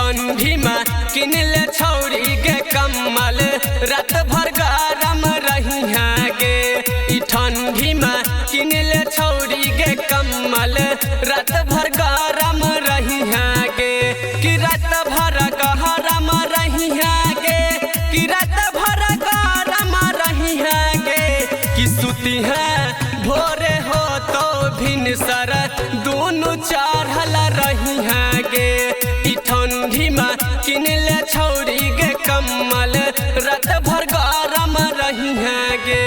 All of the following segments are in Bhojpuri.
ठंडी में किन ले छौरी के कम्मल रात भर गरम रही है गे। ई ठंडी में किन ले छौरी के कम्मल रात भर गरम रही है गे। कि रात भर गरम रही है गे, कि रात भर गरम रही है गे। कि सुती है भोरे हो तो भिनसर दोनों चढ़ल रही है गे। ई ठंडी में किन ले छौरी के कम्मल रात भर गरम रही है गे।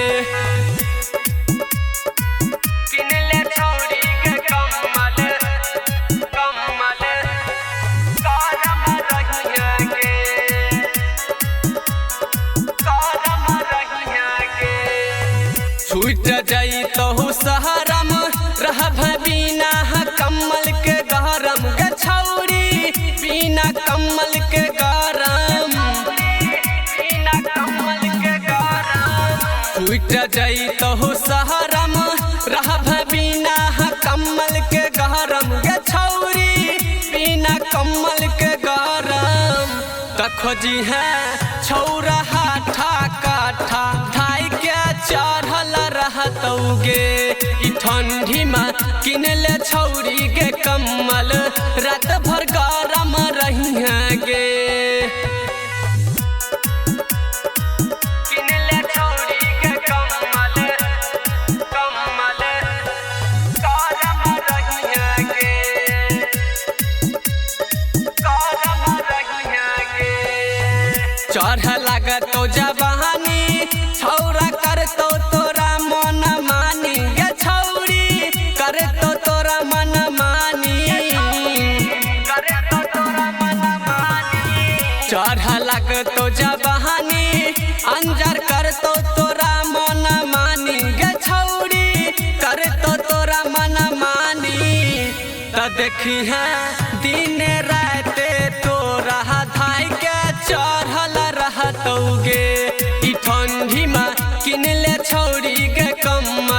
किन ले छौरी के कम्मल कम्मल गरम रही है गे, गरम रही है गे। छूट जाई तो सहरम रहब बिना कम्मल के गरम गे छौरी, बिना कम्मल के गरम, बिना कम्मल के गरम। छूट जाई तो सहरम रहब बिना कम्मल के गरम गे छौरी, बिना कम्मल के गरम। त खोजी है छौरा हाथा काठा धाई के चढ़ल रहतौगे। ई ठंडी में किन ले छौरी के कम्मल रात भर गरम रही है गे। किन ले छौरी के कम्मल कम्मल गरम रही है गे, गरम रही है गे। चढ़ लागतो जवानी छौरा करतो तोरा मन मानी गे छौरी, करतो तोरा मन मानी, करतो तोरा मन मानी। चढ़ लागतो जवानी अंजर करतो तोरा मन मानी गे छौरी, करतो तोरा मन मानी। त देखी है दिन राते तोरा धाई के चढ़ल रहतौगे। ई ठंडी में किन ले छौरी के कम्मल